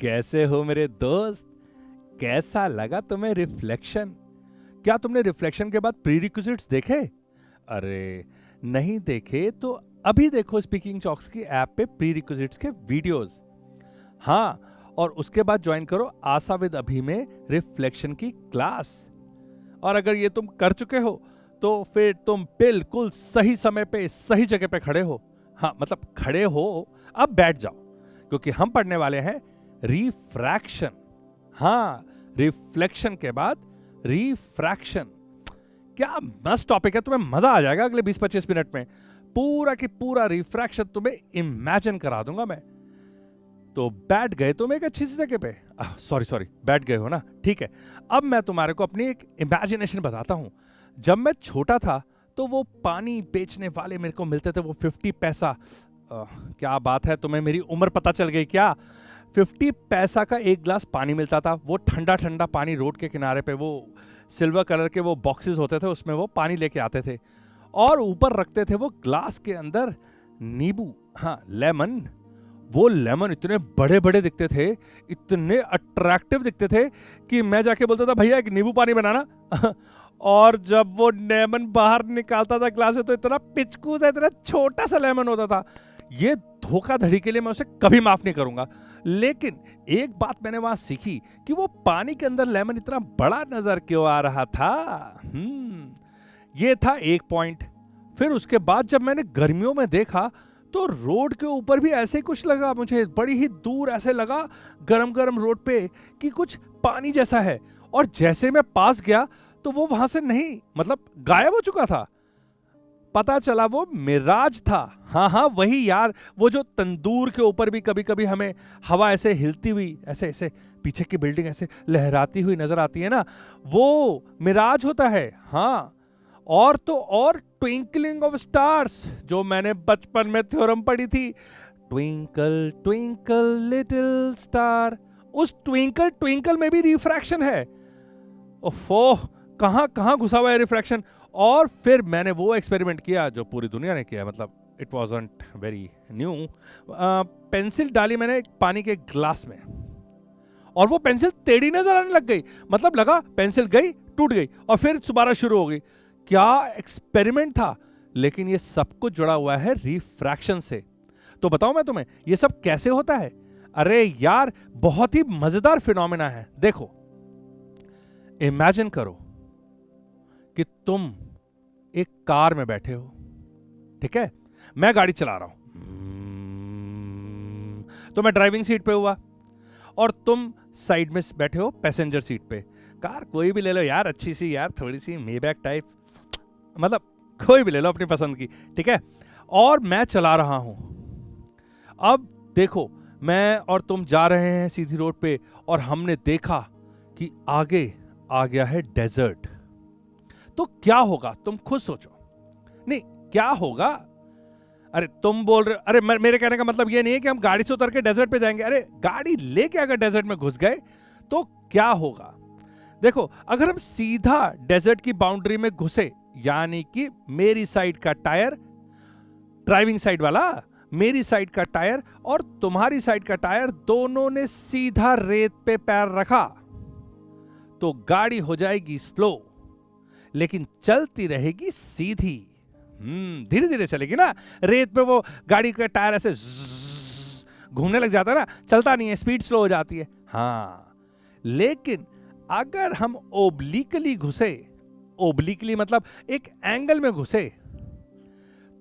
कैसे हो मेरे दोस्त? कैसा लगा तुम्हें रिफ्लेक्शन? क्या तुमने रिफ्लेक्शन के बाद प्रीरिक्विजिट्स देखे? अरे नहीं देखे तो अभी देखो स्पीकिंग चॉक्स की ऐप पे प्रीरिक्विजिट्स के वीडियोस। हाँ, और उसके बाद ज्वाइन करो आशा विद अभी में रिफ्लेक्शन की क्लास। और अगर ये तुम कर चुके हो तो फिर तुम बिल्कुल सही समय पे सही जगह पे खड़े हो। हाँ मतलब खड़े हो, अब बैठ जाओ क्योंकि हम पढ़ने वाले हैं रिफ्रैक्शन। हाँ, रिफ्लेक्शन के बाद रिफ्रैक्शन। क्या मस्त टॉपिक है, तुम्हें मजा आ जाएगा अगले 20-25 मिनट में। पूरा की पूरा रिफ्रैक्शन तुम्हें इमेजिन करा दूंगा मैं। तो बैठ गए तुम एक अच्छी सी जगह पे? सॉरी बैठ गए हो ना, ठीक है। अब मैं तुम्हारे को अपनी एक इमेजिनेशन बताता हूं। जब मैं छोटा था तो वो पानी बेचने वाले मेरे को मिलते थे, वो 50 पैसा। क्या बात है, तुम्हें मेरी उम्र पता चल गई क्या? 50 पैसा का एक ग्लास पानी मिलता था। वो ठंडा ठंडा पानी रोड के किनारे पे, वो सिल्वर कलर के वो बॉक्सेस होते थे, उसमें वो पानी लेके आते थे और ऊपर रखते थे वो ग्लास के अंदर नींबू, हाँ लेमन। वो लेमन इतने बड़े बड़े दिखते थे, इतने अट्रैक्टिव दिखते थे कि मैं जाके बोलता था भैया एक नींबू पानी बनाना। और जब वो लेमन बाहर निकालता था ग्लास से तो इतना पिचकू सा, इतना छोटा सा लेमन होता था। ये धोखाधड़ी के लिए मैं उसे कभी माफ नहीं करूंगा। लेकिन एक बात मैंने वहां सीखी कि वो पानी के अंदर लेमन इतना बड़ा नजर क्यों आ रहा था। ये था एक पॉइंट। फिर उसके बाद जब मैंने गर्मियों में देखा तो रोड के ऊपर भी ऐसे ही कुछ लगा मुझे, बड़ी ही दूर ऐसे लगा गरम गरम रोड पे कि कुछ पानी जैसा है। और जैसे मैं पास गया तो वो वहां से नहीं, मतलब गायब हो चुका था। पता चला वो मिराज था। हाँ वही यार, वो जो तंदूर के ऊपर भी कभी कभी हमें हवा ऐसे हिलती हुई, ऐसे ऐसे पीछे की बिल्डिंग ऐसे लहराती हुई नजर आती है ना, वो मिराज होता है। हाँ, और तो और ट्विंकलिंग ऑफ स्टार्स, जो मैंने बचपन में थ्योरम पढ़ी थी, ट्विंकल ट्विंकल लिटिल स्टार, उस ट्विंकल ट्विंकल में भी रिफ्रैक्शन है। ओफो, कहां कहां घुसा हुआ है रिफ्रैक्शन। और फिर मैंने वो एक्सपेरिमेंट किया जो पूरी दुनिया ने किया, मतलब it wasn't very new. Pencil डाली मैंने एक पानी के ग्लास में और वो पेंसिल टेढ़ी नजर आने लग गई। मतलब लगा पेंसिल गई, टूट गई और फिर दोबारा शुरू हो गई। क्या एक्सपेरिमेंट था। लेकिन ये सब कुछ जुड़ा हुआ है रिफ्रैक्शन से। तो बताओ मैं तुम्हें ये सब कैसे होता है। अरे यार, बहुत ही मजेदार फिनोमेना है। देखो, इमेजिन करो कि तुम एक कार में बैठे हो, ठीक है, मैं गाड़ी चला रहा हूं, तो मैं ड्राइविंग सीट पे हुआ और तुम साइड में बैठे हो पैसेंजर सीट पे। कार कोई भी ले लो यार, अच्छी सी यार, थोड़ी सी मेबैक टाइप, मतलब कोई भी ले लो अपनी पसंद की, ठीक है। और मैं चला रहा हूं। अब देखो, मैं और तुम जा रहे हैं सीधी रोड पे और हमने देखा कि आगे आ गया है डेजर्ट। तो क्या होगा, तुम खुद सोचो। नहीं, क्या होगा? अरे तुम बोल रहे, अरे मेरे कहने का मतलब ये नहीं है कि हम गाड़ी से उतर के डेजर्ट पे जाएंगे। अरे गाड़ी लेके अगर डेजर्ट में घुस गए तो क्या होगा? देखो, अगर हम सीधा डेजर्ट की बाउंड्री में घुसे, यानी कि मेरी साइड का टायर, ड्राइविंग साइड वाला, मेरी साइड का टायर और तुम्हारी साइड का टायर, दोनों ने सीधा रेत पे पैर रखा, तो गाड़ी हो जाएगी स्लो लेकिन चलती रहेगी सीधी। धीरे धीरे चलेगी ना। रेत पे वो गाड़ी का टायर ऐसे घूमने लग जाता है ना, चलता नहीं है, स्पीड स्लो हो जाती है। हाँ, लेकिन अगर हम ओब्लिकली घुसे, ओब्लिकली मतलब एक एंगल में घुसे,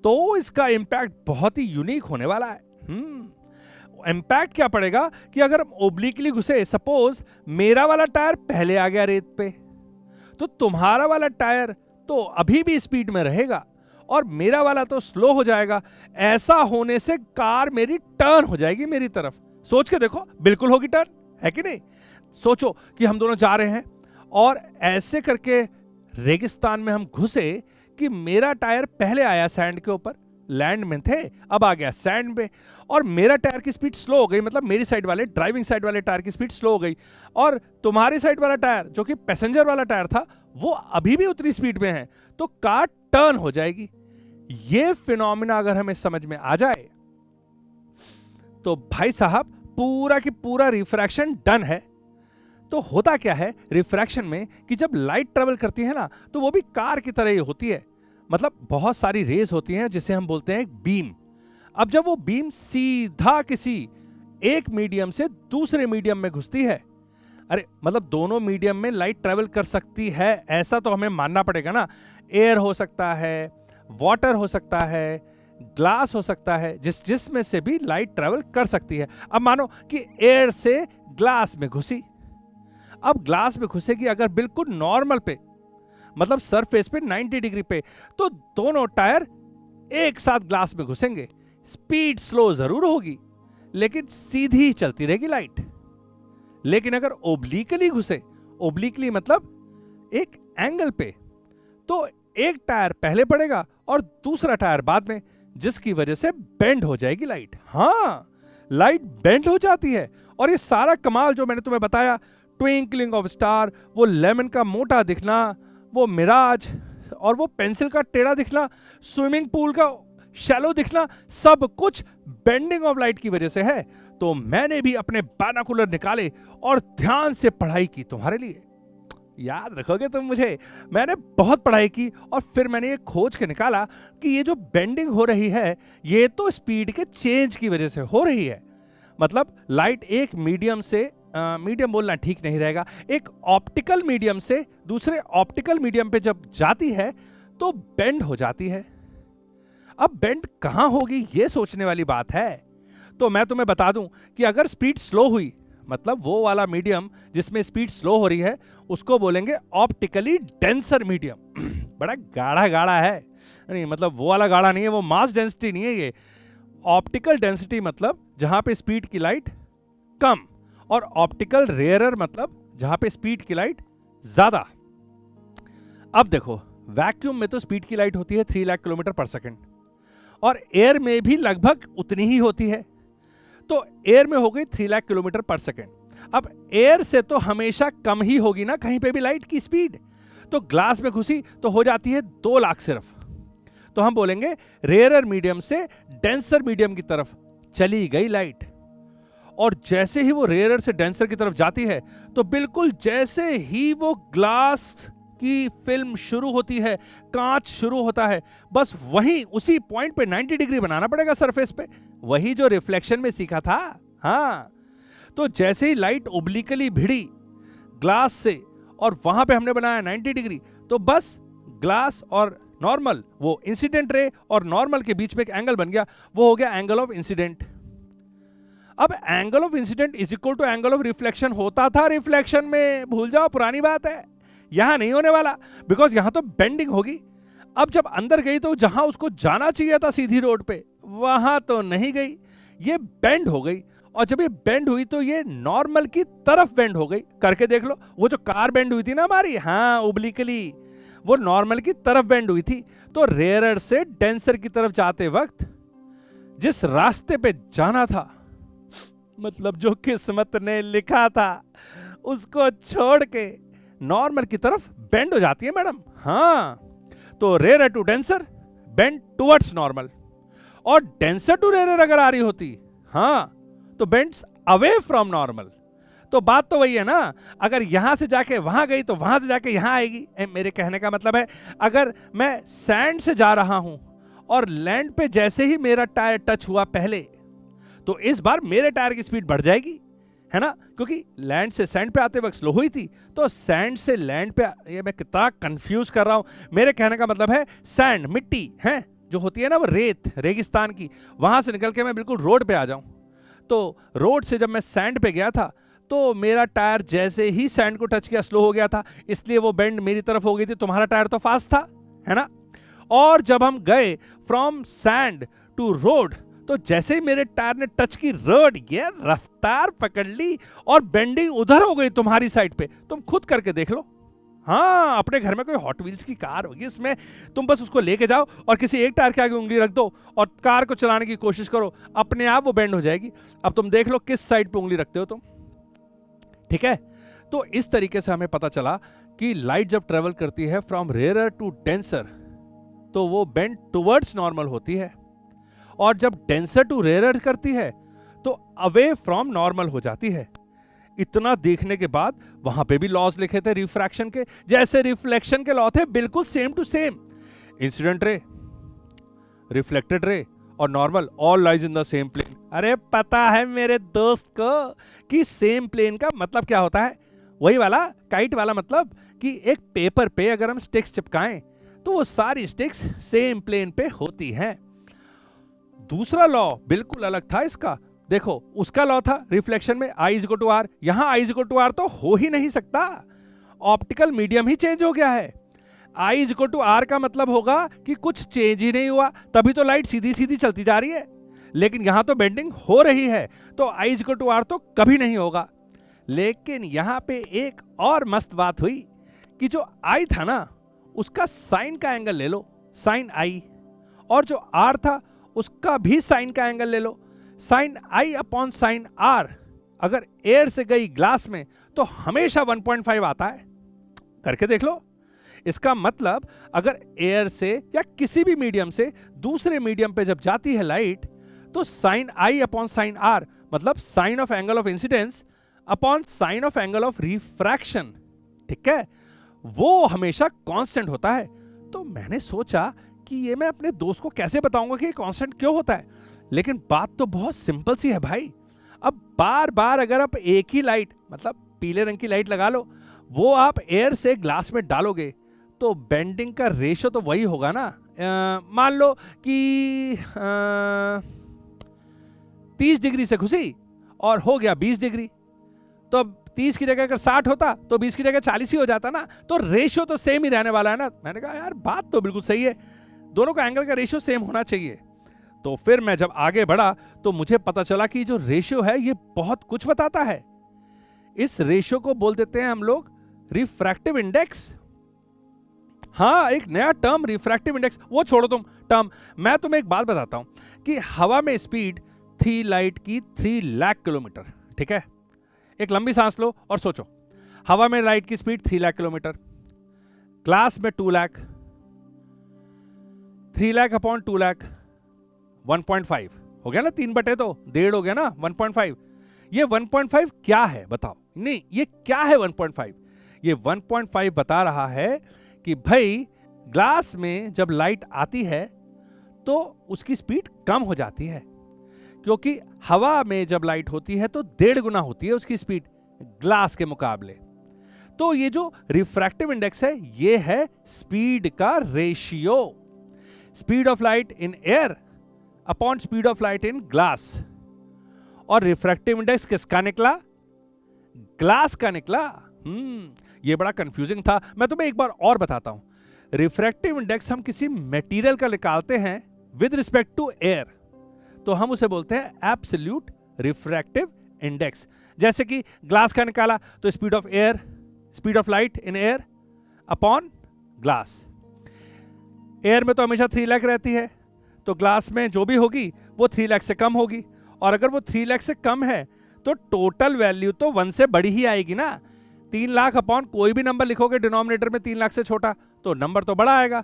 तो इसका इंपैक्ट बहुत ही यूनिक होने वाला है। इंपैक्ट क्या पड़ेगा कि अगर हम ओब्लिकली घुसे, सपोज मेरा वाला टायर पहले आ गया रेत पे, तो तुम्हारा वाला टायर तो अभी भी स्पीड में रहेगा और मेरा वाला तो स्लो हो जाएगा। ऐसा होने से कार मेरी टर्न हो जाएगी मेरी तरफ। सोच के देखो, बिल्कुल होगी टर्न, है कि नहीं? सोचो कि हम दोनों जा रहे हैं और ऐसे करके रेगिस्तान में हम घुसे कि मेरा टायर पहले आया सैंड के ऊपर, लैंड में थे, अब आ गया सैंड पे, और मेरा टायर की स्पीड स्लो हो गई, मतलब मेरी साइड वाले, ड्राइविंग साइड वाले टायर की स्पीड स्लो हो गई, और तुम्हारी साइड वाला टायर जो कि पैसेंजर वाला टायर था वो अभी भी उतनी स्पीड में है, तो कार टर्न हो जाएगी। ये फिनोमिना अगर हमें समझ में आ जाए तो भाई साहब पूरा की पूरा रिफ्रैक्शन डन है। तो होता क्या है रिफ्रैक्शन में कि जब लाइट ट्रेवल करती है ना, तो वो भी कार की तरह ही होती है। मतलब बहुत सारी रेज होती हैं जिसे हम बोलते हैं बीम। अब जब वो बीम सीधा किसी एक मीडियम से दूसरे मीडियम में घुसती है, अरे मतलब दोनों मीडियम में लाइट ट्रेवल कर सकती है ऐसा तो हमें मानना पड़ेगा ना। एयर हो सकता है, वाटर हो सकता है, ग्लास हो सकता है, जिसमें से भी लाइट ट्रेवल कर सकती है। अब मानो कि एयर से ग्लास में घुसी, अब ग्लास में घुसेगी अगर बिल्कुल नॉर्मल पे, मतलब सरफेस पे 90 डिग्री पे, तो दोनों टायर एक साथ ग्लास में घुसेंगे। स्पीड स्लो जरूर होगी लेकिन सीधी ही चलती रहेगी लाइट। लेकिन अगर ओब्लिकली घुसे, ओब्लिकली मतलब एक एंगल पे, तो एक टायर पहले पड़ेगा और दूसरा टायर बाद में, जिसकी वजह से बेंड हो जाएगी लाइट। हाँ, लाइट बेंड हो जाती है। और ये सारा कमाल जो मैंने तुम्हें बताया, ट्विंकलिंग ऑफ स्टार, वो लेमन का मोटा दिखना, वो मिराज, और वो पेंसिल का टेढ़ा दिखना, स्विमिंग पूल का शैलो दिखना, सब कुछ बेंडिंग ऑफ लाइट की वजह से है। तो मैंने भी अपने बायनोकुलर निकाले और ध्यान से पढ़ाई की तुम्हारे लिए। याद रखोगे तुम मुझे? मैंने बहुत पढ़ाई की और फिर मैंने ये खोज के निकाला कि ये जो बेंडिंग हो रही है ये तो स्पीड के चेंज की वजह से हो रही है। मतलब लाइट एक मीडियम से, मीडियम बोलना ठीक नहीं रहेगा, एक ऑप्टिकल मीडियम से दूसरे ऑप्टिकल मीडियम पे जब जाती है तो बेंड हो जाती है। अब बेंड कहां होगी ये सोचने वाली बात है। तो मैं तुम्हें बता दूं कि अगर स्पीड स्लो हुई, मतलब वो वाला मीडियम जिसमें स्पीड स्लो हो रही है, उसको बोलेंगे ऑप्टिकली डेंसर मीडियम। बड़ा गाढ़ा गाढ़ा है, नहीं मतलब वो वाला गाढ़ा नहीं है, वो मास डेंसिटी नहीं है ये। ऑप्टिकल डेंसिटी मतलब जहां पे स्पीड की लाइट कम, और ऑप्टिकल रेयरर मतलब जहां पे स्पीड की लाइट ज्यादा। अब देखो, वैक्यूम में तो स्पीड की लाइट होती है 3 लाख किलोमीटर पर सेकंड, और एयर में भी लगभग उतनी ही होती है। तो एयर में हो गई 3 लाख किलोमीटर पर सेकंड। अब एयर से तो हमेशा कम ही होगी ना कहीं पे भी लाइट की स्पीड, तो ग्लास में घुसी तो हो जाती है 2 लाख सिर्फ। तो हम बोलेंगे रेयरर मीडियम से डेंसर मीडियम की तरफ चली गई लाइट। और जैसे ही वो रेयरर से डेंसर की तरफ जाती है, तो बिल्कुल जैसे ही वो ग्लास की फिल्म शुरू होती है, कांच शुरू होता है, बस वहीं उसी पॉइंट पे 90 डिग्री बनाना पड़ेगा सरफेस पे, वही जो रिफ्लेक्शन में सीखा था। हाँ, तो जैसे ही लाइट ओब्लिकली भिड़ी ग्लास से और वहां पे हमने बनाया 90 डिग्री, तो बस ग्लास और नॉर्मल, वो इंसिडेंट रे और नॉर्मल के बीच में एक एंगल बन गया, वो हो गया एंगल ऑफ इंसिडेंट। अब angle of incident is equal to angle of reflection होता था रिफ्लेक्शन में, भूल जाओ, पुरानी बात है। यहां नहीं होने वाला, बिकॉज यहां तो बेंडिंग होगी। अब जब अंदर गई तो जहां उसको जाना चाहिए था सीधी रोड पे, वहां तो नहीं गई, ये बेंड हो गई। और जब ये बेंड हुई तो ये नॉर्मल की तरफ बेंड हो गई। करके देख लो, वो जो कार बेंड हुई थी ना हमारी, हाँ ओब्लिकली, वो नॉर्मल की तरफ बेंड हुई थी। तो रेयरर से डेंसर की तरफ जाते वक्त जिस रास्ते पे जाना था, मतलब जो किस्मत ने लिखा था, उसको छोड़ के नॉर्मल की तरफ बेंड हो जाती है मैडम। हाँ, तो rarer to denser bend towards normal, और डेंसर टू रेयरर अगर आ रही होती, हाँ, तो बेंड्स अवे फ्रॉम नॉर्मल। तो बात तो वही है ना, अगर यहां से जाके वहां गई तो वहां से जाके यहां आएगी। मेरे कहने का मतलब है, अगर मैं सैंड से जा रहा हूं और लैंड पे जैसे ही मेरा टायर टच हुआ पहले, तो इस बार मेरे टायर की स्पीड बढ़ जाएगी, है ना, क्योंकि लैंड से सैंड पे आते वक्त स्लो हुई थी, तो सैंड से लैंड पे, ये मैं कितना कंफ्यूज कर रहा हूं। मेरे कहने का मतलब है, सैंड मिट्टी है जो होती है ना, वो रेत रेगिस्तान की, वहां से निकल के मैं बिल्कुल रोड पे आ जाऊं। तो रोड से जब मैं सैंड पे गया था, तो मेरा टायर जैसे ही सैंड को टच किया स्लो हो गया था, इसलिए वो बेंड मेरी तरफ हो गई थी। तुम्हारा टायर तो फास्ट था, है ना। और जब हम गए फ्रॉम सैंड टू रोड, तो जैसे ही मेरे टायर ने टच की रोड, ये रफ्तार पकड़ ली और बेंडिंग उधर हो गई तुम्हारी साइड पे। तुम खुद करके देख लो। हाँ, अपने घर में कोई हॉट व्हील्स की कार होगी, इसमें तुम बस उसको लेके जाओ और किसी एक टायर के आगे उंगली रख दो और कार को चलाने की कोशिश करो, अपने आप वो बेंड हो जाएगी। अब तुम देख लो किस साइड पे उंगली रखते हो तुम, ठीक है। तो इस तरीके से हमें पता चला कि लाइट जब ट्रेवल करती है फ्रॉम रेयरर टू डेंसर, तो वो बेंड टुवर्ड्स नॉर्मल होती है, और जब डेंसर टू रेयरर करती है तो अवे फ्रॉम नॉर्मल हो जाती है। इतना देखने के बाद वहां पे भी लॉज लिखे थे रिफ्रैक्शन के, जैसे रिफ्लेक्शन के लॉ थे, बिल्कुल same to same. Incident ray, reflected ray और normal all lies in the same plane. अरे पता है मेरे दोस्त को कि सेम प्लेन का मतलब क्या होता है? वही वाला काइट वाला मतलब कि एक पेपर पे अगर हम स्टिक्स चिपकाएं तो वो सारी स्टिक्स सेम प्लेन पे होती हैं। दूसरा लॉ बिल्कुल अलग था इसका। देखो, उसका लॉ था रिफ्लेक्शन में I is equal to R, यहां I is equal to R तो हो ही नहीं सकता, ऑप्टिकल मीडियम ही चेंज हो गया है। I is equal to R का मतलब होगा कि कुछ चेंज ही नहीं हुआ, तभी तो लाइट सीधी सीधी चलती जा रही है। लेकिन यहां तो बेंडिंग हो रही है, तो I is equal to R तो कभी नहीं होगा। लेकिन यहां पे एक और मस्त बात हुई कि जो I था ना, उसका साइन का एंगल ले लो, साइन I, और जो R था उसका भी साइन का एंगल ले लो, sine I upon sine R। अगर एयर से गई ग्लास में तो हमेशा 1.5 आता है, करके देख लो। इसका मतलब अगर एयर से या किसी भी मीडियम से दूसरे मीडियम पे जब जाती है लाइट, तो sine I upon sine R मतलब sine of angle of incidence upon sine of angle of refraction, ठीक है, वो हमेशा कांस्टेंट होता है। तो मैंने सोचा कि ये मैं अपने दोस्त को कैसे बताऊंगा कि कांस्टेंट क्यों होता है। लेकिन बात तो बहुत सिंपल सी है भाई। अब बार बार अगर आप एक ही लाइट, मतलब पीले रंग की लाइट लगा लो, वो आप एयर से ग्लास में डालोगे तो बेंडिंग का रेशियो तो वही होगा ना। मान लो कि 30 डिग्री से घुसी और हो गया 20 डिग्री, तो अब 30 की जगह अगर 60 होता तो 20 की जगह 40 ही हो जाता ना, तो रेशियो तो सेम ही रहने वाला है ना। मैंने कहा यार बात तो बिल्कुल सही है, दोनों का एंगल का रेशियो सेम होना चाहिए। तो फिर मैं जब आगे बढ़ा तो मुझे पता चला कि जो रेशियो है ये बहुत कुछ बताता है। इस रेशियो को बोल देते हैं हम लोग रिफ्रैक्टिव इंडेक्स। हाँ, एक नया टर्म रिफ्रैक्टिव इंडेक्स, वो छोड़ो तुम टर्म। मैं तुम्हें एक बात बताता हूं कि हवा में स्पीड थी लाइट की 3 लाख किलोमीटर, ठीक है। एक लंबी सांस लो और सोचो, हवा में लाइट की स्पीड 3 लाख किलोमीटर, ग्लास में 2 लाख, 3 लाख अपॉन 2 लाख 1.5 हो गया ना, 3/2 तो 1.5 हो गया ना, 1.5। ये 1.5 क्या है बताओ? नहीं, ये क्या है 1.5? ये 1.5 बता रहा है कि भाई ग्लास में जब लाइट आती है तो उसकी स्पीड कम हो जाती है, क्योंकि हवा में जब लाइट होती है तो 1.5 गुना होती है उसकी स्पीड ग्लास के मुकाबले। तो ये जो रिफ्रैक्टिव इंडेक्स है ये है स्पीड का ratio, speed of light in air upon speed of light in glass. और रिफ्रैक्टिव इंडेक्स किसका निकला? ग्लास का निकला। ये बड़ा कंफ्यूजिंग था, मैं तुम्हें एक बार और बताता हूं। रिफ्रैक्टिव इंडेक्स हम किसी मटेरियल का निकालते हैं विद रिस्पेक्ट टू एयर, तो हम उसे बोलते हैं एब्सोल्यूट रिफ्रैक्टिव इंडेक्स। जैसे कि ग्लास का निकाला तो speed of air, speed of light in air upon glass. Air में तो हमेशा 3 लाख रहती है, तो ग्लास में जो भी होगी वो 3 लाख से कम होगी, और अगर वो 3 लाख से कम है तो टोटल वैल्यू तो 1 से बड़ी ही आएगी ना। 3 लाख अपॉन कोई भी नंबर लिखोगे डिनोमिनेटर में 3 लाख से छोटा, तो नंबर तो बड़ा आएगा।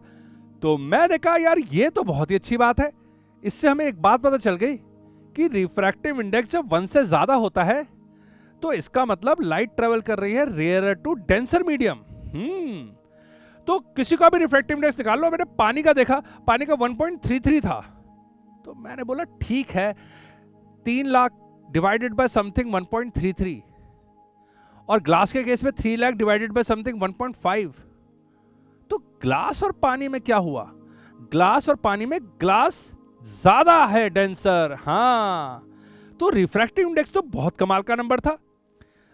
तो मैंने कहा यार ये तो बहुत ही अच्छी बात है, इससे हमें एक बात पता चल गई कि रिफ्रैक्टिव इंडेक्स जब 1 से ज्यादा होता है तो इसका मतलब लाइट ट्रेवल कर रही है रेयर टू डेंसर मीडियम। तो किसी का भी रिफ्रैक्टिव इंडेक्स निकाल लो। मैंने पानी का देखा, पानी का 1.33 था, तो मैंने बोला ठीक है, 3 लाख डिवाइडेड बाय समथिंग 1.33, और ग्लास के केस में 3 लाख डिवाइडेड बाय समथिंग 1.5। तो ग्लास और पानी में क्या हुआ? ग्लास और पानी में ग्लास ज्यादा है डेंसर। हाँ, तो रिफ्रैक्टिव इंडेक्स तो बहुत कमाल का नंबर था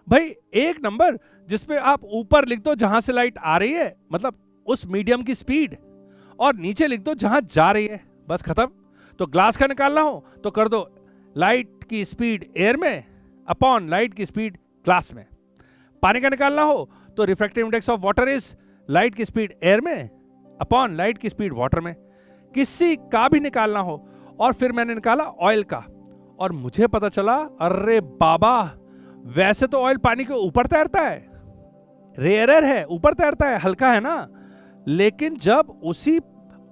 भाई। एक नंबर जिसपे आप ऊपर लिख दो जहां से लाइट आ रही है, मतलब उस मीडियम की स्पीड, और नीचे लिख दो जहां जा रही है, बस खत्म। तो ग्लास का निकालना हो तो कर दो लाइट की स्पीड एयर में अपॉन लाइट की स्पीड ग्लास में। पानी का निकालना हो तो refractive index of water is light की स्पीड एयर में अपॉन लाइट की स्पीड वाटर में। किसी का भी निकालना हो, और फिर मैंने निकाला ऑयल का, और मुझे पता चला अरे बाबा, वैसे तो ऑयल पानी के ऊपर तैरता है, रेयरर है, ऊपर तैरता है, हल्का है ना, लेकिन जब उसी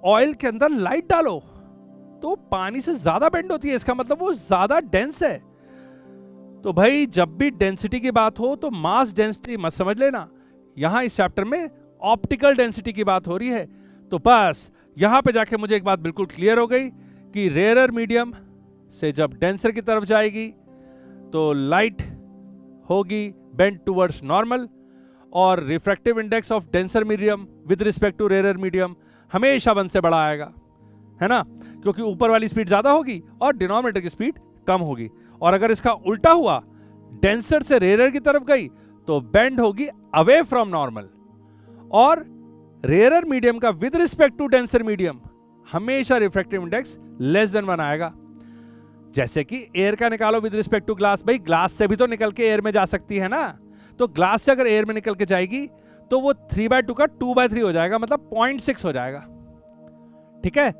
ऑयल के अंदर लाइट डालो तो पानी से ज्यादा बेंड होती है। इसका मतलब वो ज्यादा डेंस है, तो भाई जब भी डेंसिटी की बात हो तो मास डेंसिटी मत समझ लेना, यहां इस चैप्टर में ऑप्टिकल डेंसिटी की बात हो रही है। तो बस यहां पे जाके मुझे एक बात बिल्कुल क्लियर हो गई कि रेयरर मीडियम से जब डेंसर की तरफ जाएगी तो लाइट होगी बेंड टुवर्ड्स नॉर्मल, और refractive index of denser medium with respect to rarer medium हमेशा 1 से बड़ा आएगा, है ना, क्योंकि ऊपर वाली स्पीड ज्यादा होगी और डिनोमिनेटर की स्पीड कम होगी। और अगर इसका उल्टा हुआ, डेंसर से रेयरर की तरफ गई तो बेंड होगी अवे फ्रॉम नॉर्मल, और रेयरर मीडियम का with respect to denser medium हमेशा रिफ्रैक्टिव इंडेक्स लेस देन 1 आएगा। जैसे कि एयर का निकालो विद रिस्पेक्ट टू ग्लास, भाई ग्लास से भी तो निकल के एयर में जा सकती है ना, तो ग्लास से अगर एयर में निकल के जाएगी तो वो 3/2 का 2/3 हो जाएगा, मतलब 0.6 हो जाएगा। ठीक है,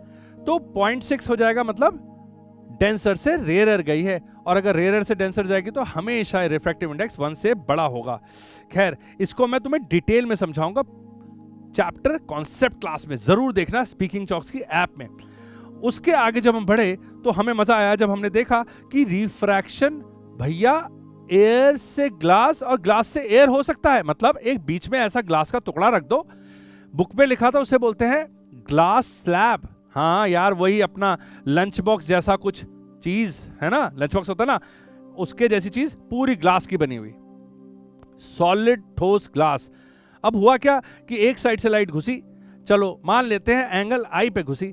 तो 0.6 हो जाएगा, मतलब डेंसर से रेयरर गई है, और अगर रेयरर से डेंसर जाएगी तो हमेशा रिफ्रैक्टिव इंडेक्स 1 से बड़ा होगा। खैर, इसको मैं तुम्हें डिटेल में समझाऊंगा चैप्टर कॉन्सेप्ट क्लास में, जरूर देखना स्पीकिंग चॉक्स की ऐप में। उसके आगे जब हम बढ़े तो हमें मजा आया जब हमने देखा कि रिफ्रैक्शन भैया एयर से ग्लास और ग्लास से एयर हो सकता है, मतलब एक बीच में ऐसा ग्लास का टुकड़ा रख दो, बुक में लिखा था उसे बोलते हैं ग्लास स्लैब। हाँ यार, वही अपना लंच बॉक्स जैसा कुछ चीज है ना, लंच बॉक्स होता है ना, उसके जैसी चीज पूरी ग्लास की बनी हुई, सॉलिड ठोस ग्लास। अब हुआ क्या कि एक साइड से लाइट घुसी, चलो मान लेते हैं एंगल आई पे घुसी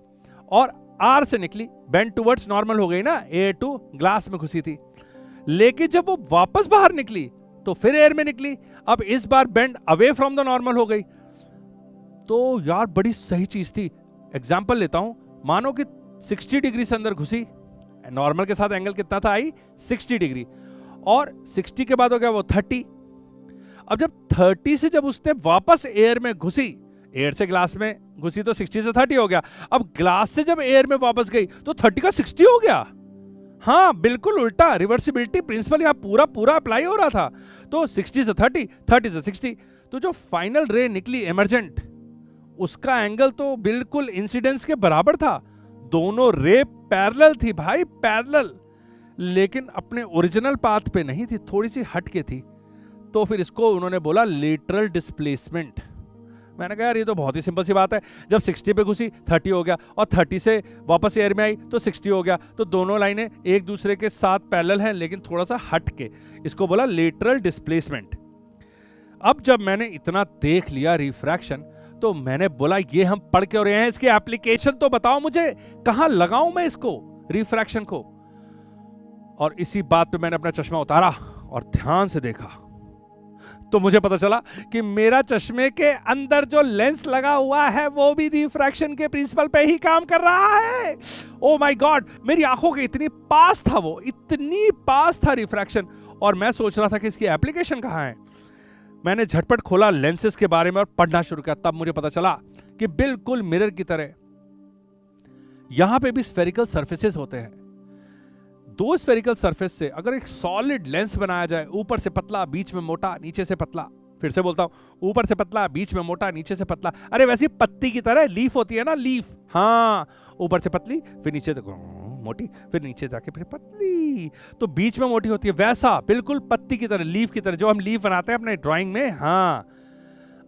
और आर से निकली, बेंड टुवर्ड्स नॉर्मल हो गई ना, एयर टू ग्लास में घुसी थी, लेकिन जब वो वापस बाहर निकली तो फिर एयर में निकली, अब इस बार bend away from the normal हो गई। तो यार बड़ी सही चीज थी। एग्जांपल लेता हूं, मानो कि 60 डिग्री से अंदर घुसी, नॉर्मल के साथ एंगल कितना था आई 60 डिग्री, और 60 के बाद हो गया वो 30। अब जब 30 से जब उसने वापस एयर में घुसी, एयर से ग्लास में घुसी तो 60 से 30 हो गया, अब ग्लास से जब एयर में वापस गई तो 30 का 60 हो गया। हाँ बिल्कुल उल्टा, रिवर्सिबिलिटी प्रिंसिपल यहां पूरा पूरा अप्लाई हो रहा था। तो 60 से 30, 30 से 60, तो जो फाइनल रे निकली इमर्जेंट, उसका एंगल तो बिल्कुल इंसिडेंस के बराबर था। दोनों रे पैरेलल थी भाई, पैरेलल, लेकिन अपने ओरिजिनल पाथ पे नहीं थी, थोड़ी सी हट के थी। तो फिर इसको उन्होंने बोला लेटरल डिस्प्लेसमेंट। मैंने कहा यार ये तो बहुत ही सिंपल सी बात है, जब 60 पे घुसी 30 हो गया, और 30 से वापस एयर में आई तो 60 हो गया, तो दोनों लाइनें एक दूसरे के साथ पैरेलल हैं लेकिन थोड़ा सा हट के, इसको बोला लेटरल डिस्प्लेसमेंट। अब जब मैंने इतना देख लिया रिफ्रैक्शन, तो मैंने बोला ये हम पढ़ के हो रहे हैं, इसकी एप्लीकेशन तो बताओ मुझे, कहां लगाऊं मैं इसको रिफ्रैक्शन को। और इसी बात पे मैंने अपना चश्मा उतारा और ध्यान से देखा, तो मुझे पता चला कि मेरा चश्मे के अंदर जो लेंस लगा हुआ है वो भी रिफ्रैक्शन के प्रिंसिपल पे ही काम कर रहा है। ओ माय गॉड, मेरी आंखों के इतनी पास था वो, इतनी पास था रिफ्रैक्शन, और मैं सोच रहा था कि इसकी एप्लीकेशन कहां है। मैंने झटपट खोला लेंसेज के बारे में और पढ़ना शुरू किया, तब मुझे पता चला कि बिल्कुल मिरर की तरह यहां पे भी स्फेरिकल सरफेसेस होते हैं। दो स्फेरिकल सरफेस से अगर एक सॉलिड लेंस बनाया जाए, ऊपर से पतला बीच में मोटा नीचे से पतला, फिर से बोलता हूं, ऊपर से पतला बीच में मोटा नीचे से पतला, अरे वैसे पत्ती की तरह, लीफ होती है ना लीफ, हाँ, ऊपर से पतली फिर नीचे तक मोटी, फिर नीचे जाके फिर पतली, तो बीच में मोटी होती है, वैसा बिल्कुल पत्ती की तरह, लीफ की तरह, जो हम लीफ बनाते हैं अपने ड्राइंग में। हाँ,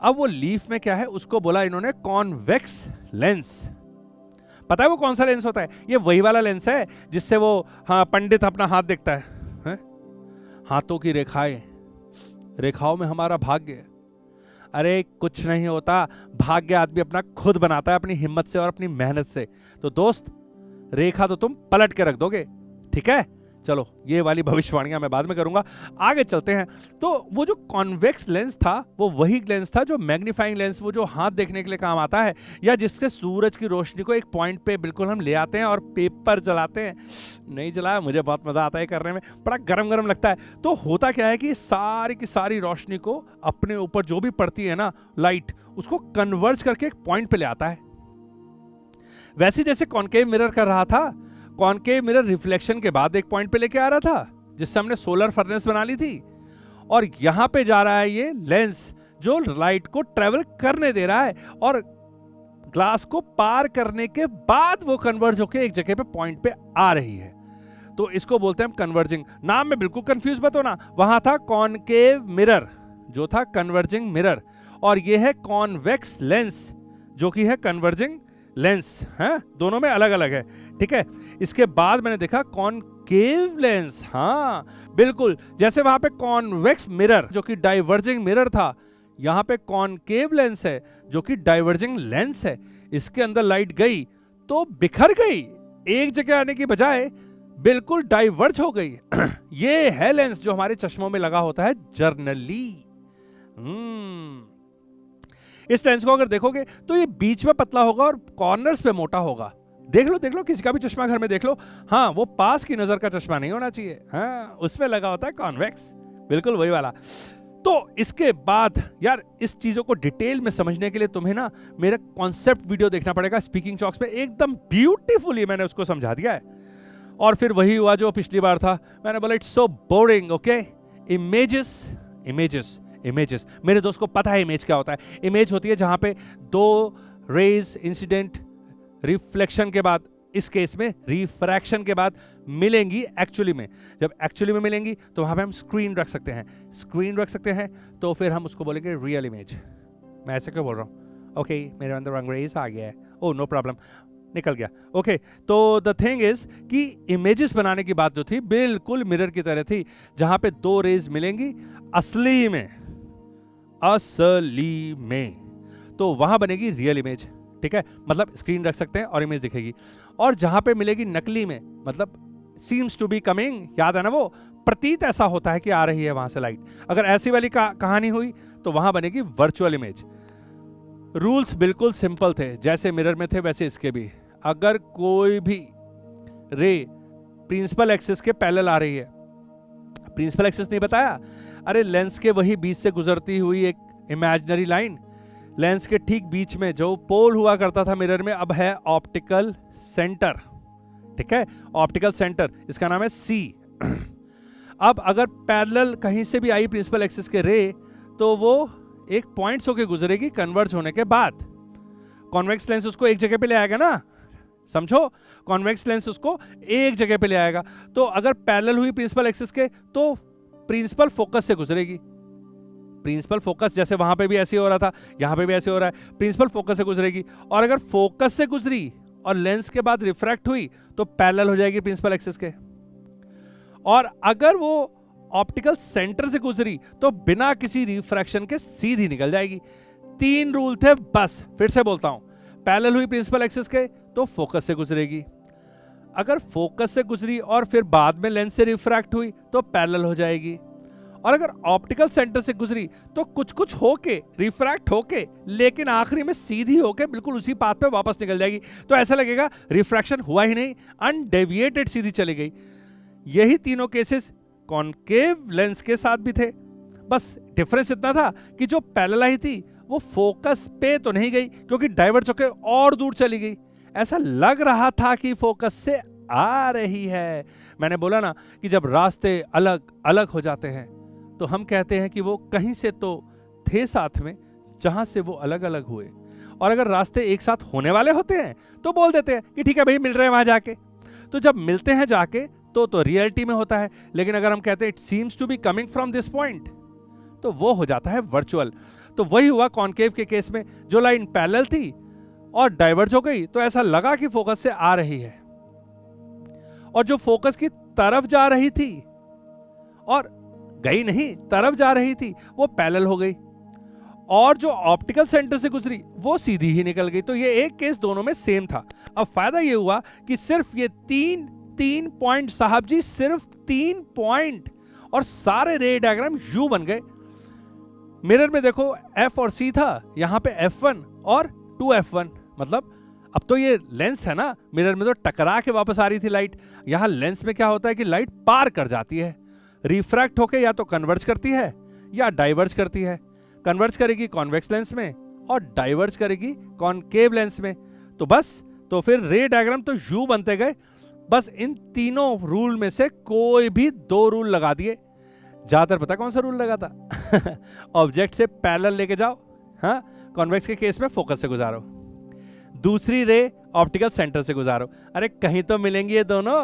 अब वो लीफ में क्या है, उसको बोला इन्होंने कॉन्वेक्स लेंस। पता है वो कौन सा लेंस होता है? ये वही वाला लेंस है जिससे वो हाँ पंडित अपना हाथ देखता है? हाथों की रेखाएं, रेखाओं में हमारा भाग्य। अरे कुछ नहीं होता, भाग्य आदमी अपना खुद बनाता है अपनी हिम्मत से और अपनी मेहनत से। तो दोस्त, रेखा तो तुम पलट के रख दोगे, ठीक है? चलो ये वाली भविष्यवाणियां मैं बाद में करूंगा, आगे चलते हैं। तो वो जो कॉन्वेक्स लेंस था वो वही लेंस था जो मैग्नीफाइंग लेंस, वो जो हाथ देखने के लिए काम आता है, या जिससे सूरज की रोशनी को एक पॉइंट पे बिल्कुल हम ले आते हैं और पेपर जलाते हैं। नहीं जलाया, मुझे बहुत मजा आता है करने में, बड़ा गरम गरम लगता है। तो होता क्या है कि सारी की सारी रोशनी को अपने ऊपर जो भी पड़ती है ना लाइट, उसको कन्वर्ज करके एक पॉइंट पे ले आता है। वैसे जैसे कॉनकेव मिरर कर रहा था, कॉनकेव मिरर रिफ्लेक्शन के बाद एक पॉइंट पे लेके आ रहा था जिससे हमने सोलर फर्नेस बना ली थी, और यहां पे जा रहा है ये लेंस जो लाइट को ट्रेवल करने दे रहा है, और ग्लास को पार करने के बाद वो कन्वर्ज होकर एक जगह पे पॉइंट पे आ रही है। तो इसको बोलते हैं कन्वर्जिंग। नाम में बिल्कुल कंफ्यूज मत होना, वहां था कॉनकेव मिरर जो था कन्वर्जिंग मिरर, और ये है कॉन्वेक्स लेंस जो कि है कन्वर्जिंग लेंस है, दोनों में अलग अलग है, ठीक है। इसके बाद मैंने देखा कॉनकेव लेंस, हाँ बिल्कुल, जैसे वहां पे कॉन्वेक्स मिरर जो कि डाइवर्जिंग मिरर था, यहां पे कॉनकेव लेंस है जो कि डाइवर्जिंग लेंस है। इसके अंदर लाइट गई तो बिखर गई, एक जगह आने की बजाय बिल्कुल डाइवर्ज हो गई। ये है लेंस जो हमारे चश्मों में लगा होता है जर्नली। इस लेंस को अगर देखोगे तो ये बीच में पतला होगा और कॉर्नर्स पे मोटा होगा। देख लो किसी का भी चश्मा घर में देख लो, हाँ वो पास की नजर का चश्मा नहीं होना चाहिए, हाँ उसमें लगा होता है कॉन्वेक्स, बिल्कुल वही वाला। तो इसके बाद यार इस चीजों को डिटेल में समझने के लिए तुम्हें ना मेरा कॉन्सेप्ट वीडियो देखना पड़ेगा स्पीकिंग चॉक्स पे, एकदम ब्यूटीफुली मैंने उसको समझा दिया है। और फिर वही हुआ जो पिछली बार था, मैंने बोला it's so boring, okay. Images images images, मेरे दोस्त को पता है इमेज क्या होता है। इमेज होती है जहां पे दो रेज इंसिडेंट रिफ्लेक्शन के बाद, इस केस में रिफ्रैक्शन के बाद मिलेंगी एक्चुअली में। जब एक्चुअली में मिलेंगी तो वहां पे हम स्क्रीन रख सकते हैं, स्क्रीन रख सकते हैं, तो फिर हम उसको बोलेंगे रियल इमेज। मैं ऐसे क्यों बोल रहा हूँ, ओके मेरे अंदर अंग्रेज आ गया है, ओ नो प्रॉब्लम, निकल गया, ओके। तो द थिंग इज कि इमेजेस बनाने की बात जो थी बिल्कुल मिरर की तरह थी, जहां पे दो रेज मिलेंगी असली में, तो वहां बनेगी रियल इमेज, ठीक है। मतलब स्क्रीन रख सकते हैं और इमेज दिखेगी। और जहां पे मिलेगी नकली में, मतलब सीम्स टू बी कमिंग, याद है ना वो, प्रतीत ऐसा होता है कि आ रही है वहां से लाइट, अगर ऐसी वाली कहानी हुई तो वहां बनेगी वर्चुअल इमेज। रूल्स बिल्कुल सिंपल थे, जैसे मिरर में थे वैसे इसके भी। अगर कोई भी रे प्रिंसिपल एक्सिस के पैरेलल आ रही है, प्रिंसिपल एक्सिस नहीं बताया, अरे लेंस के वही बीच से गुजरती हुई एक इमेजिनरी लाइन, लेंस के ठीक बीच में जो पोल हुआ करता था मिरर में, अब है ऑप्टिकल सेंटर, ठीक है, ऑप्टिकल सेंटर, इसका नाम है सी। अब अगर पैरेलल कहीं से भी आई प्रिंसिपल एक्सिस के रे, तो वो एक पॉइंट होके गुजरेगी कन्वर्ज होने के बाद। कॉन्वेक्स लेंस उसको एक जगह पे ले आएगा ना, समझो, कॉन्वेक्स लेंस उसको एक जगह पे ले आएगा। तो अगर पैरेलल हुई प्रिंसिपल एक्सिस के तो प्रिंसिपल फोकस से गुजरेगी, प्रिंसिपल फोकस, जैसे वहां पे भी ऐसे हो रहा था, यहां पे भी ऐसे हो रहा है, प्रिंसिपल फोकस से गुजरेगी। और अगर फोकस से गुजरी और लेंस के बाद रिफ्रैक्ट हुई तो पैरेलल हो जाएगी प्रिंसिपल एक्सिस के। और अगर वो ऑप्टिकल सेंटर से गुजरी तो बिना किसी रिफ्रैक्शन के सीधी निकल जाएगी। 3 रूल थे बस, फिर से बोलता हूं, पैरेलल हुई प्रिंसिपल एक्सिस के तो फोकस से गुजरेगी, अगर फोकस से गुजरी और फिर बाद में लेंस से रिफ्रैक्ट हुई तो पैरेलल हो जाएगी, और अगर ऑप्टिकल सेंटर से गुजरी तो कुछ कुछ होके रिफ्रैक्ट होके लेकिन आखिरी में सीधी होके बिल्कुल उसी पाथ पे वापस निकल जाएगी। तो ऐसा लगेगा रिफ्रैक्शन हुआ ही नहीं, अनडेविएटेड सीधी चली गई। यही तीनों केसेस कॉनकेव लेंस के साथ भी थे, बस डिफरेंस इतना था कि जो पैरेलल आई थी वो फोकस पे तो नहीं गई क्योंकि डाइवर्ज होकर और दूर चली गई, ऐसा लग रहा था कि फोकस से आ रही है। मैंने बोला ना कि जब रास्ते अलग अलग हो जाते हैं तो हम कहते हैं कि वो कहीं से तो थे साथ में जहां से वो अलग अलग हुए, और अगर रास्ते एक साथ होने वाले होते हैं तो बोल देते हैं कि ठीक है भाई मिल रहे हैं वहां जाके। तो जब मिलते हैं जाके तो रियलिटी में होता है, लेकिन अगर हम कहते हैं it seems to be coming from this point तो वो हो जाता है वर्चुअल। तो वही हुआ कॉनकेव के केस में, जो लाइन पैरेलल थी और डाइवर्ज हो गई तो ऐसा लगा कि फोकस से आ रही है, और जो फोकस की तरफ जा रही थी और गई नहीं, तरफ जा रही थी, वो पैरेलल हो गई, और जो ऑप्टिकल सेंटर से गुजरी वो सीधी ही निकल गई। तो ये एक केस दोनों में सेम था। अब फायदा ये हुआ कि सिर्फ ये तीन पॉइंट साहब जी, सिर्फ 3 पॉइंट और सारे रे डायग्राम यू बन गए। मिरर में देखो F और C था, यहां पे F1 और 2F1, मतलब अब तो ये लेंस है ना, मिरर में तो टकरा के वापस आ रही थी लाइट, यहां लेंस में क्या होता है कि लाइट पार कर जाती है, रिफ्रैक्ट होके या तो कन्वर्ज करती है या डाइवर्ज करती है। कन्वर्ज करेगी कॉन्वेक्स लेंस में और डाइवर्ज करेगी कॉनकेव लेंस में। तो बस, तो फिर रे डायग्राम तो यू बनते गए। बस इन तीनों रूल में से कोई भी 2 रूल लगा दिए। ज्यादातर पता कौन सा रूल लगा था? ऑब्जेक्ट से पैरेलल लेके जाओ, हाँ, कॉन्वेक्स के केस में फोकस से गुजारो, दूसरी रे ऑप्टिकल सेंटर से गुजारो। अरे कहीं तो मिलेंगी ये दोनों,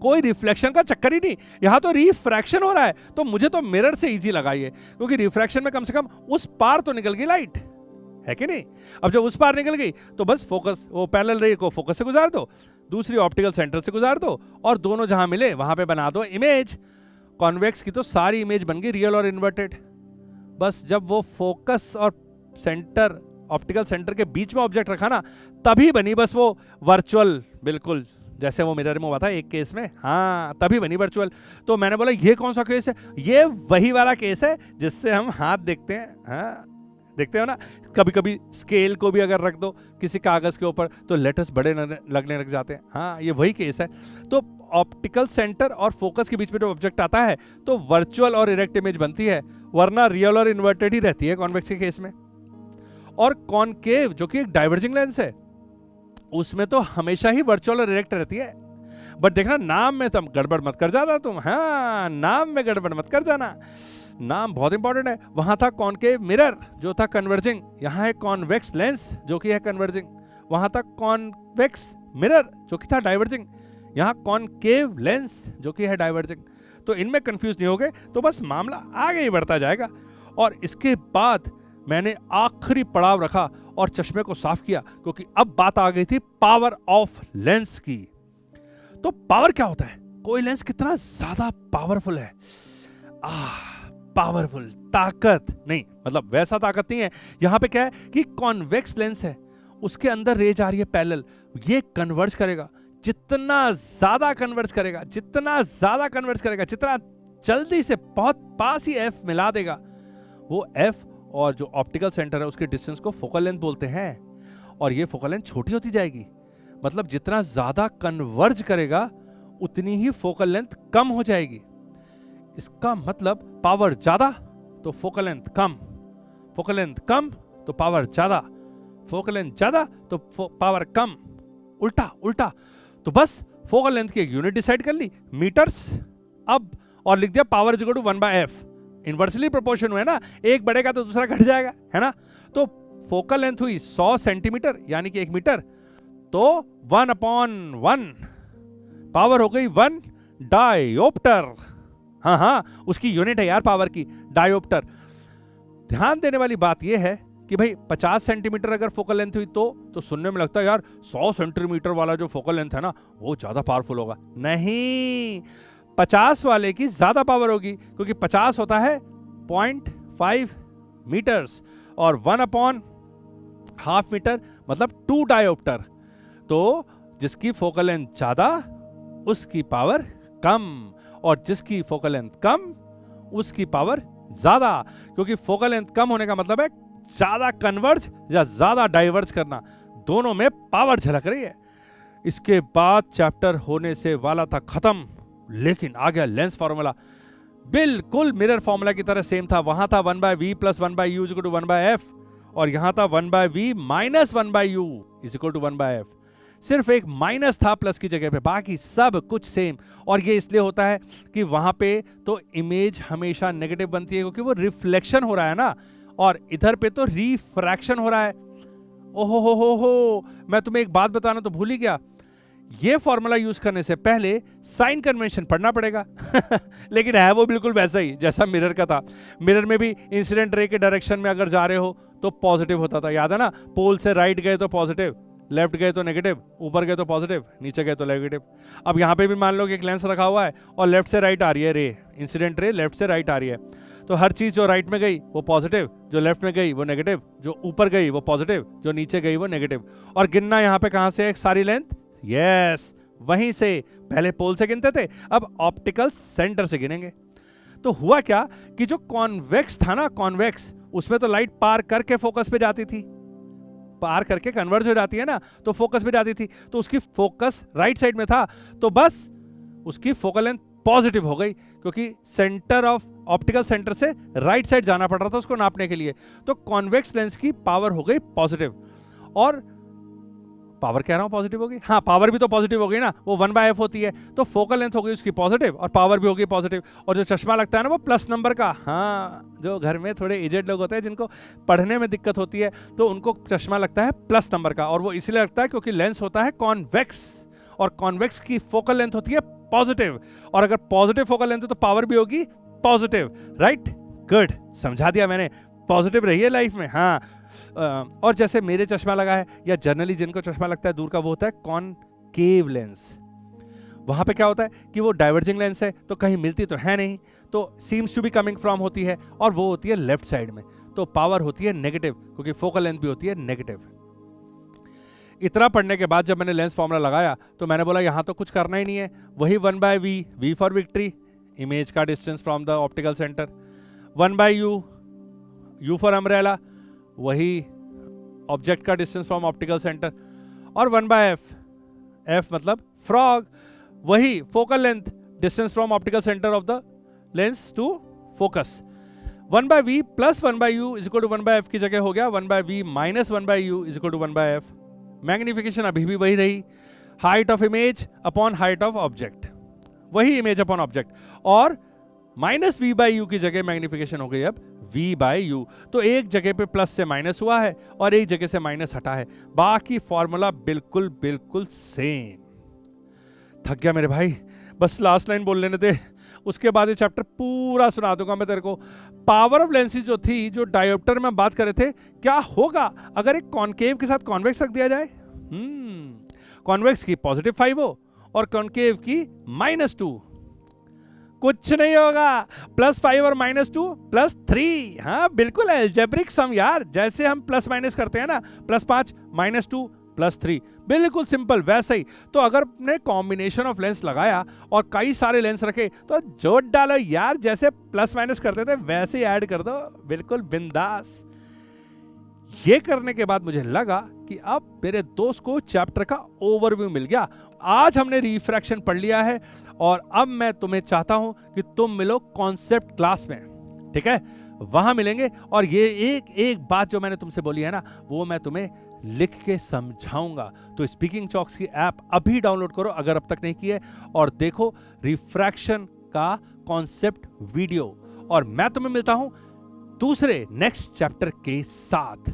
कोई रिफ्लेक्शन का चक्कर ही नहीं, यहां तो रिफ्रैक्शन हो रहा है। तो मुझे तो मिरर से इजी लगा ये, क्योंकि रिफ्रैक्शन में कम से कम उस पार तो निकल गई लाइट, है कि नहीं। अब जब उस पार निकल गई तो बस फोकस, वो पैरेलल रे को फोकस से गुजार दो, दूसरी ऑप्टिकल सेंटर से गुजार दो, और दोनों जहां मिले वहां पे बना दो इमेज। कॉन्वेक्स की तो सारी इमेज बन गई रियल और इन्वर्टेड। बस जब वो फोकस और सेंटर, ऑप्टिकल सेंटर के बीच में ऑब्जेक्ट रखा ना, तभी बनी बस वो वर्चुअल, बिल्कुल जैसे वो मिरर में हुआ था एक केस में, हाँ तभी बनी वर्चुअल। तो मैंने बोला ये कौन सा केस है? ये वही वाला केस है जिससे हम हाथ देखते हैं, हाँ देखते हो ना, कभी कभी स्केल को भी अगर रख दो किसी कागज के ऊपर तो लेटर्स बड़े लगने लग जाते हैं, हाँ ये वही केस है। तो ऑप्टिकल सेंटर और फोकस के बीच में जो ऑब्जेक्ट आता है तो वर्चुअल और इरेक्ट इमेज बनती है, वरना रियल और इन्वर्टेड ही रहती है कॉन्वेक्स के केस में। और कॉनकेव जो कि एक डाइवर्जिंग लेंस है, उसमें तो हमेशा ही वर्चुअल और इरेक्ट रहती है। बट देखना नाम में तुम गड़बड़ मत कर जाना तुम, हाँ नाम में गड़बड़ मत कर जाना, नाम बहुत इंपॉर्टेंट है। वहां था कॉनकेव मिरर जो था कन्वर्जिंग, यहां है कॉन्वेक्स लेंस जो कि है कन्वर्जिंग। वहां था कॉन्वेक्स मिरर जो कि था डाइवर्जिंग, यहां कॉनकेव लेंस जो कि है डाइवर्जिंग। तो इनमें कंफ्यूज नहीं हो गए तो बस मामला आगे ही बढ़ता जाएगा। और इसके बाद मैंने आखिरी पड़ाव रखा और चश्मे को साफ किया, क्योंकि अब बात आ गई थी पावर ऑफ लेंस की। तो पावर क्या होता है, कोई लेंस कितना ज्यादा पावरफुल है, पावरफुल ताकत नहीं, मतलब वैसा ताकत नहीं है। यहां पे क्या है कि कॉन्वेक्स लेंस है, उसके अंदर रेज आ रही है पैरेलल, ये कन्वर्ज करेगा, जितना ज्यादा कन्वर्ज करेगा, जितना ज्यादा कन्वर्ज करेगा, जितना जल्दी से बहुत पास ही एफ मिला देगा, वो एफ और जो ऑप्टिकल सेंटर है उसके डिस्टेंस को फोकल लेंथ बोलते हैं। और ये फोकल लेंथ छोटी होती जाएगी, मतलब जितना ज्यादा कन्वर्ज करेगा उतनी ही फोकल लेंथ कम हो जाएगी। इसका मतलब पावर ज्यादा तो फोकल लेंथ कम, फोकल लेंथ कम तो पावर ज्यादा, फोकल लेंथ ज्यादा तो पावर कम, उल्टा उल्टा। तो बस फोकल लेंथ की एक यूनिट डिसाइड कर ली, मीटर्स, अब और लिख दिया power is equal to 1/f। Inversely proportion है ना, एक बढ़ेगा तो दूसरा घट जाएगा, है ना। तो फोकल लेंथ हुई 100 सेंटीमीटर यानी कि 1 मीटर, तो 1/1 पावर हो गई 1 डायोप्टर। हाँ हाँ उसकी यूनिट है यार पावर की, डायोप्टर। ध्यान देने वाली बात यह है कि भाई 50 सेंटीमीटर अगर फोकल लेंथ हुई तो सुनने में लगता है यार 100 सेंटीमीटर वाला जो फोकल लेंथ है ना वो ज्यादा पावरफुल होगा। नहीं, 50 वाले की ज्यादा पावर होगी, क्योंकि 50 होता है 0.5 मीटर्स और 1/2 मीटर मतलब 2 डायोप्टर। तो जिसकी फोकल लेंथ ज्यादा उसकी पावर कम, और जिसकी फोकल लेंथ कम उसकी पावर ज्यादा, क्योंकि फोकल लेंथ कम होने का मतलब है ज्यादा कन्वर्ज या ज्यादा डाइवर्ज करना, दोनों में पावर झलक रही है। इसके बाद चैप्टर होने से वाला था खत्म, लेकिन आ गया लेंस फॉर्मूला, बिल्कुल मिरर फॉर्मूला की तरह सेम था। वहां था 1/v + 1/u = 1/f, और यहां था 1/v - 1/u = 1/f। सिर्फ एक माइनस था प्लस की जगह पे, बाकी सब कुछ सेम। और ये इसलिए होता है कि वहां पे तो इमेज हमेशा नेगेटिव बनती है, क्योंकि वो रिफ्लेक्शन हो रहा है ना, और इधर पे तो रिफ्रैक्शन हो रहा है। ओहो हो, मैं तुम्हें एक बात बताना तो भूल ही गया, ये फॉर्मूला यूज करने से पहले साइन कन्वेंशन पढ़ना पड़ेगा लेकिन है वो बिल्कुल वैसा ही जैसा मिरर का था। मिरर में भी इंसिडेंट रे के डायरेक्शन में अगर जा रहे हो तो पॉजिटिव होता था, याद है ना, पोल से राइट गए तो पॉजिटिव, लेफ्ट गए तो नेगेटिव, ऊपर गए तो पॉजिटिव, नीचे गए तो नेगेटिव। अब यहाँ पे भी मान लो कि एक लेंस रखा हुआ है और लेफ्ट से राइट आ रही है रे, इंसिडेंट रे लेफ्ट से राइट आ रही है, तो हर चीज जो राइट में गई वो पॉजिटिव, जो लेफ्ट में गई वो नेगेटिव, जो ऊपर गई वो पॉजिटिव, जो नीचे गई वो नेगेटिव। और गिनना यहाँ पे कहां से है सारी लेंथ, यस वहीं से, पहले पोल से गिनते थे, अब ऑप्टिकल सेंटर से गिनेंगे। तो हुआ क्या कि जो कॉन्वेक्स था ना, कॉन्वेक्स, उसमें तो लाइट पार करके फोकस पे जाती थी, पार करके कन्वर्ज हो जाती है ना, तो फोकस पे जाती थी, तो उसकी फोकस राइट साइड में था, तो बस उसकी फोकल लेंथ पॉजिटिव हो गई, क्योंकि सेंटर ऑफ ऑप्टिकल सेंटर से राइट साइड जाना पड़ रहा था उसको नापने के लिए। तो कॉन्वेक्स लेंस की पावर हो गई पॉजिटिव, और पावर कह रहा हूं पॉजिटिव होगी, हाँ पावर भी तो पॉजिटिव हो गई ना, वो 1/f होती है, तो फोकल लेंथ हो गई उसकी पॉजिटिव और पावर भी हो गई पॉजिटिव। और जो चश्मा लगता है ना वो प्लस नंबर का, हाँ जो घर में थोड़े एजेड लोग होते हैं जिनको पढ़ने में दिक्कत होती है तो उनको चश्मा लगता है प्लस नंबर का, और वो इसलिए लगता है क्योंकि लेंस होता है कॉन्वेक्स, और कॉन्वेक्स की फोकल लेंथ होती है पॉजिटिव, और अगर पॉजिटिव फोकल लेंथ है तो पावर भी होगी पॉजिटिव, राइट? गुड, समझा दिया मैंने। पॉजिटिव रहिए लाइफ में। हाँ, और जैसे मेरे चश्मा लगा है या जनरली जिनको चश्मा लगता है दूर का, वो होता है कॉनकेव लेंस। वहां पे क्या होता है कि वो डाइवर्जिंग लेंस है तो कहीं मिलती तो है नहीं, तो seems to be coming from होती है, और वो होती है लेफ्ट साइड में, तो पावर होती है नेगेटिव, क्योंकि फोकल लेंथ भी होती है नेगेटिव। इतना पढ़ने के बाद जब मैंने लेंस फॉर्मूला लगाया तो मैंने बोला यहां तो कुछ करना ही नहीं है, वही 1/v, v for victory, image का distance from the optical centre, 1/u, u for umbrella, वही ऑब्जेक्ट का डिस्टेंस फ्रॉम ऑप्टिकल सेंटर, और 1/f, f मतलब फ्रॉग, वही focal length, distance from optical centre of the lens to focus. 1/v plus 1/u is equal to 1/f की जगह हो गया 1/v minus 1/u is equal to 1/f। Magnification अभी भी वही रही, height of image upon height of object, वही image upon object, और माइनस v/u की जगह मैग्निफिकेशन हो गई अब v/u। तो एक जगह पे प्लस से माइनस हुआ है और एक जगह से माइनस हटा है, बाकी फॉर्मूला बिल्कुल बिल्कुल सेम। थक गया मेरे भाई, बस लास्ट लाइन बोल लेने दे, उसके बाद ये चैप्टर पूरा सुना दूंगा मैं तेरे को। पावर ऑफ लेंसेज जो थी, जो डायोप्टर में बात कर रहे थे, क्या होगा अगर एक कॉनकेव के साथ कॉन्वेक्स रख दिया जाए? कॉन्वेक्स की +5 हो और कॉनकेव की -2, कुछ नहीं होगा। +5 और -2 +3। हाँ बिल्कुल अलजेब्रिक सम यार, जैसे हम प्लस माइनस करते हैं ना, +5 -2 +3, बिल्कुल सिंपल वैसे ही। तो अगर आपने कॉम्बिनेशन ऑफ लेंस लगाया और कई सारे लेंस रखे तो जोड़ डालो यार, जैसे प्लस माइनस करते थे वैसे ही ऐड कर दो, बिल्कुल बिंदास। ये करने के बाद मुझे लगा कि अब मेरे दोस्त को चैप्टर का ओवरव्यू मिल गया। आज हमने रिफ्रैक्शन पढ़ लिया है और अब मैं तुम्हें चाहता हूं कि तुम मिलो कॉन्सेप्ट क्लास में, ठीक है? वहां मिलेंगे और ये एक एक बात जो मैंने तुमसे बोली है ना, वो मैं तुम्हें लिख के समझाऊंगा। तो स्पीकिंग चॉक्स की ऐप अभी डाउनलोड करो अगर अब तक नहीं की है, और देखो रिफ्रैक्शन का कॉन्सेप्ट वीडियो। और मैं तुम्हें मिलता हूं दूसरे नेक्स्ट चैप्टर के साथ।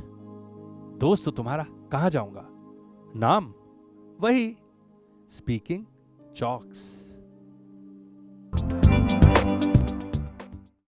दोस्त तुम्हारा कहां जाऊंगा, नाम वही स्पीकिंग चॉक्स।